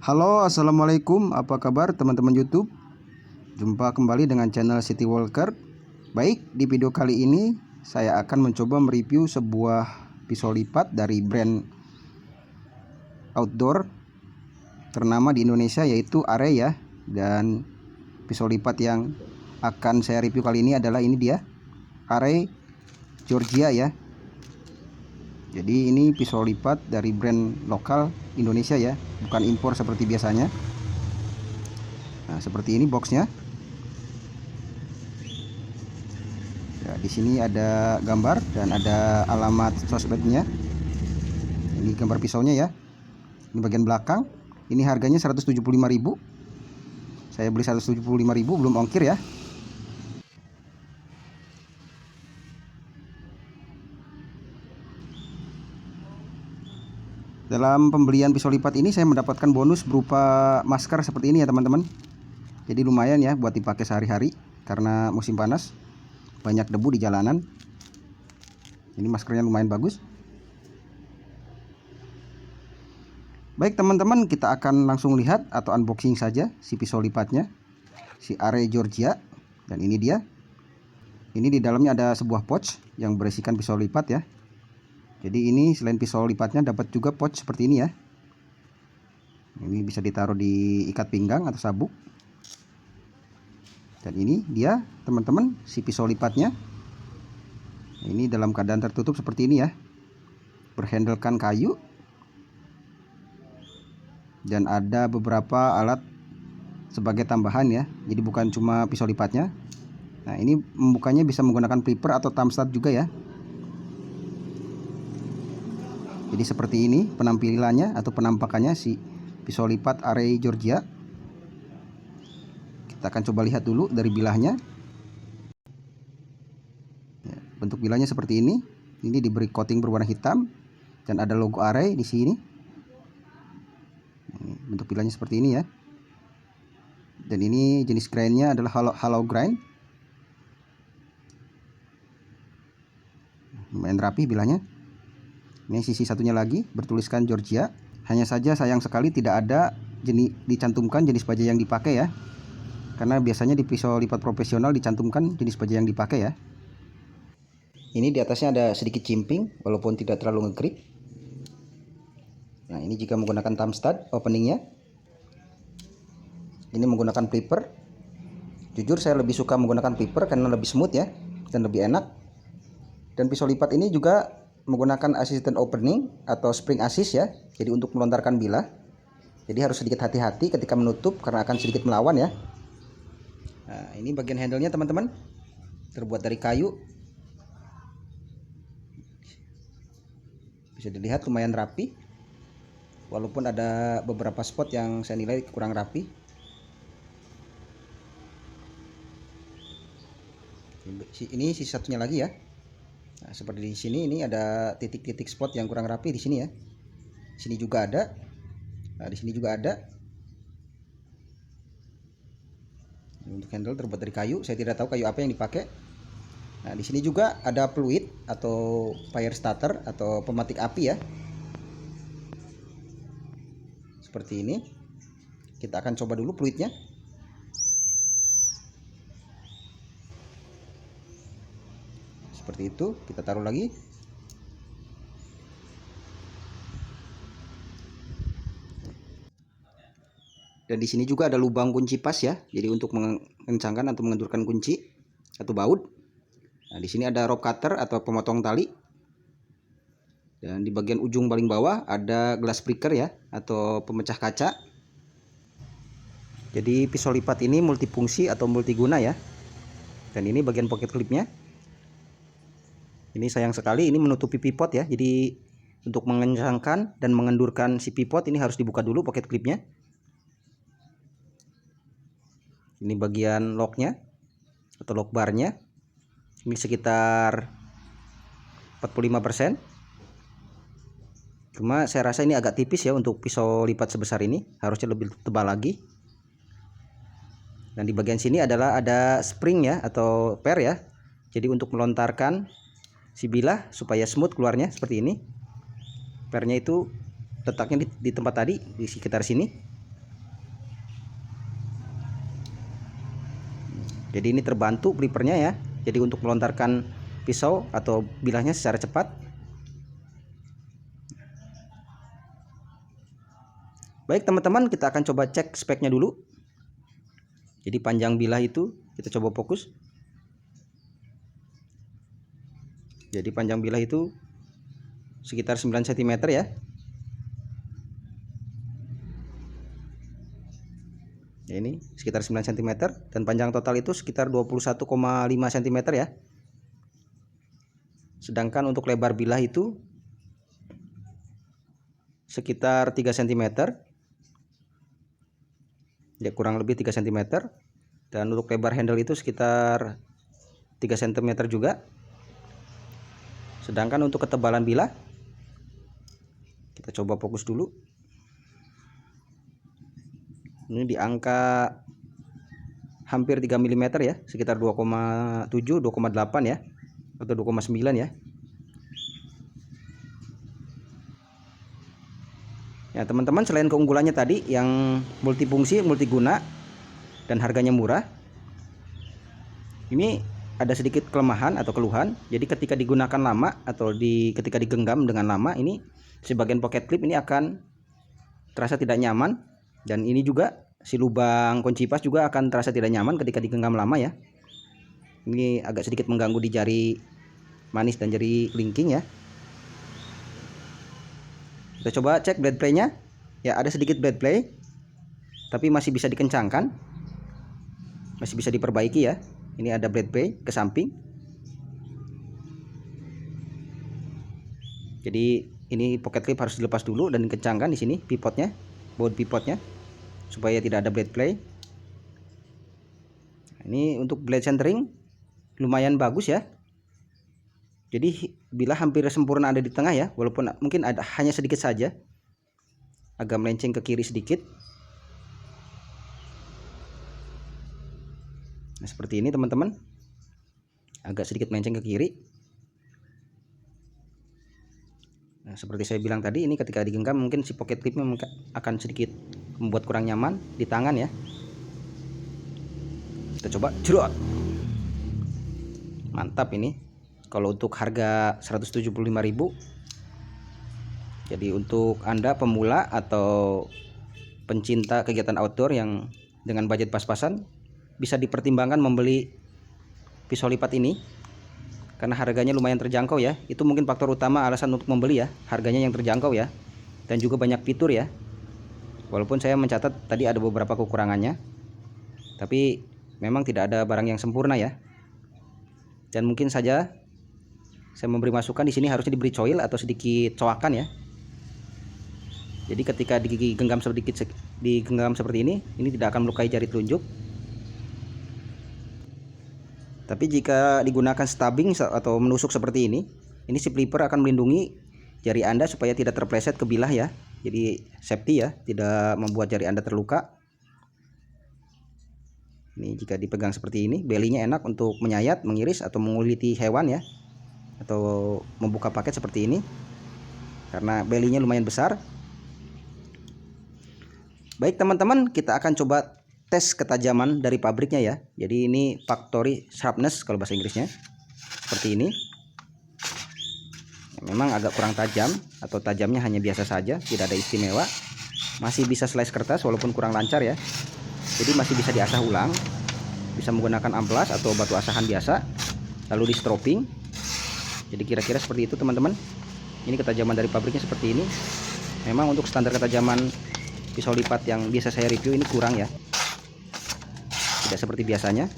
Halo, assalamualaikum. Apa kabar teman-teman YouTube? Jumpa kembali dengan channel City Walker. Baik, di video kali ini saya akan mencoba mereview sebuah pisau lipat dari brand outdoor ternama di Indonesia, yaitu Arey ya. Dan pisau lipat yang akan saya review kali ini adalah ini dia, Arey Georgia ya. Jadi ini pisau lipat dari brand lokal Indonesia ya, bukan impor seperti biasanya. Nah, seperti ini boxnya. Ya, di sini ada gambar dan ada alamat sosmednya. Ini gambar pisaunya ya. Ini bagian belakang. Ini harganya 175.000. Saya beli 175.000 belum ongkir ya. Dalam pembelian pisau lipat ini saya mendapatkan bonus berupa masker seperti ini ya teman-teman. Jadi lumayan ya buat dipakai sehari-hari karena musim panas, banyak debu di jalanan. Ini maskernya lumayan bagus. Baik teman-teman, kita akan langsung lihat atau unboxing saja si pisau lipatnya, si Arey Georgia. Dan ini dia. Ini di dalamnya ada sebuah pouch yang berisikan pisau lipat ya. Jadi ini selain pisau lipatnya dapat juga pouch seperti ini ya. Ini bisa ditaruh di ikat pinggang atau sabuk. Dan ini dia teman-teman si pisau lipatnya. Ini dalam keadaan tertutup seperti ini ya. Berhandlekan kayu. Dan ada beberapa alat sebagai tambahan ya. Jadi bukan cuma pisau lipatnya. Nah, ini membukanya bisa menggunakan flipper atau thumb stud juga ya. Jadi seperti ini penampilannya atau penampakannya si pisau lipat Arey Georgia. Kita akan coba lihat dulu dari bilahnya. Ya, bentuk bilahnya seperti ini. Ini diberi coating berwarna hitam dan ada logo Arey di sini. Bentuk bilahnya seperti ini ya. Dan ini jenis grindnya adalah hollow grind. Lumayan rapi bilahnya. Ini sisi satunya lagi bertuliskan Georgia. Hanya saja sayang sekali tidak ada dicantumkan jenis baja yang dipakai ya. Karena biasanya di pisau lipat profesional dicantumkan jenis baja yang dipakai ya. Ini di atasnya ada sedikit cimping walaupun tidak terlalu ngegrip. Nah, ini jika menggunakan thumb stud openingnya. Ini menggunakan flipper. Jujur saya lebih suka menggunakan flipper karena lebih smooth ya dan lebih enak. Dan pisau lipat ini juga menggunakan assistant opening atau spring assist ya. Jadi untuk melontarkan bilah. Jadi harus sedikit hati-hati ketika menutup karena akan sedikit melawan ya. Nah, ini bagian handle-nya teman-teman. Terbuat dari kayu. Bisa dilihat lumayan rapi. Walaupun ada beberapa spot yang saya nilai kurang rapi. Ini sisi satunya lagi ya. Nah, seperti di sini ini ada titik-titik spot yang kurang rapi di sini ya. Di sini juga ada. Nah, di sini juga ada. Untuk handle terbuat dari kayu, saya tidak tahu kayu apa yang dipakai. Nah, di sini juga ada fluid atau fire starter atau pematik api ya. Seperti ini. Kita akan coba dulu fluidnya. Seperti itu, kita taruh lagi. Dan di sini juga ada lubang kunci pas ya. Jadi untuk mengencangkan atau mengendurkan kunci atau baut. Nah, di sini ada rope cutter atau pemotong tali. Dan di bagian ujung paling bawah ada glass breaker ya atau pemecah kaca. Jadi pisau lipat ini multifungsi atau multiguna ya. Dan ini bagian pocket clipnya. Ini sayang sekali ini menutupi pivot ya. Jadi untuk mengencangkan dan mengendurkan si pivot ini harus dibuka dulu pocket clipnya. Ini bagian locknya atau lock barnya. Ini sekitar 45%. Cuma saya rasa ini agak tipis ya untuk pisau lipat sebesar ini. Harusnya lebih tebal lagi. Dan di bagian sini adalah ada spring ya atau per ya. Jadi untuk melontarkan si bilah supaya smooth keluarnya seperti ini. Pernya itu letaknya di tempat tadi di sekitar sini. Jadi ini terbantu flippernya ya. Jadi untuk melontarkan pisau atau bilahnya secara cepat. Baik teman-teman, kita akan coba cek speknya dulu. Jadi panjang bilah itu kita coba fokus. Jadi panjang bilah itu sekitar 9 cm ya. Ini sekitar 9 cm dan panjang total itu sekitar 21,5 cm ya. Sedangkan untuk lebar bilah itu sekitar 3 cm. Ya, kurang lebih 3 cm. Dan untuk lebar handle itu sekitar 3 cm juga. Sedangkan untuk ketebalan bilah, kita coba fokus dulu. Ini di angka hampir 3 mm ya, sekitar 2,7, 2,8 ya, atau 2,9 ya. Ya teman-teman, selain keunggulannya tadi yang multifungsi, multiguna, dan harganya murah, ini ada sedikit kelemahan atau keluhan. Jadi ketika digunakan lama atau ketika digenggam dengan lama, ini sebagian pocket clip ini akan terasa tidak nyaman. Dan ini juga si lubang kunci pas juga akan terasa tidak nyaman ketika digenggam lama ya. Ini agak sedikit mengganggu di jari manis dan jari kelingking ya. Kita coba cek blade play-nya. Ya, ada sedikit blade play, tapi masih bisa dikencangkan, masih bisa diperbaiki ya. Ini ada blade play ke samping. Jadi ini pocket clip harus dilepas dulu dan dikencangkan di sini pivotnya, baut pivotnya, supaya tidak ada blade play. Ini untuk blade centering lumayan bagus ya. Jadi bila hampir sempurna ada di tengah ya, walaupun mungkin ada hanya sedikit saja agak melenceng ke kiri sedikit. Nah, seperti ini teman-teman, agak sedikit melenceng ke kiri. Nah, seperti saya bilang tadi, ini ketika digenggam mungkin si pocket clipnya akan sedikit membuat kurang nyaman di tangan ya. Kita coba jerot. Mantap ini. Kalau untuk harga 175.000. Jadi untuk Anda pemula atau pencinta kegiatan outdoor yang dengan budget pas-pasan, bisa dipertimbangkan membeli pisau lipat ini karena harganya lumayan terjangkau ya. Itu mungkin faktor utama alasan untuk membeli ya, harganya yang terjangkau ya, dan juga banyak fitur ya. Walaupun saya mencatat tadi ada beberapa kekurangannya, tapi memang tidak ada barang yang sempurna ya. Dan mungkin saja saya memberi masukan di sini harusnya diberi coil atau sedikit coakan ya. Jadi ketika digenggam seperti ini tidak akan melukai jari telunjuk. Tapi jika digunakan stabbing atau menusuk seperti ini si flipper akan melindungi jari Anda supaya tidak terpleset ke bilah ya. Jadi safety ya, tidak membuat jari Anda terluka. Ini jika dipegang seperti ini, belinya enak untuk menyayat, mengiris atau menguliti hewan ya, atau membuka paket seperti ini karena belinya lumayan besar. Baik teman-teman, kita akan coba tes ketajaman dari pabriknya ya. Jadi ini factory sharpness kalau bahasa Inggrisnya, seperti ini. Memang agak kurang tajam, atau tajamnya hanya biasa saja, tidak ada istimewa. Masih bisa slice kertas walaupun kurang lancar ya. Jadi masih bisa diasah ulang, bisa menggunakan amplas atau batu asahan biasa, lalu di stropping. Jadi kira-kira seperti itu teman-teman. Ini ketajaman dari pabriknya seperti ini. Memang untuk standar ketajaman pisau lipat yang biasa saya review ini kurang ya, tidak seperti biasanya,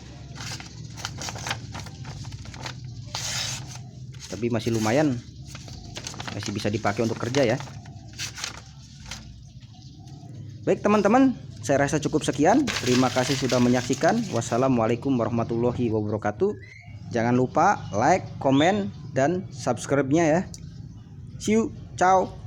tapi masih lumayan, masih bisa dipakai untuk kerja ya. Baik teman-teman, saya rasa cukup sekian. Terima kasih sudah menyaksikan. Wassalamualaikum warahmatullahi wabarakatuh. Jangan lupa like, komen, dan subscribe-nya ya. See you, ciao.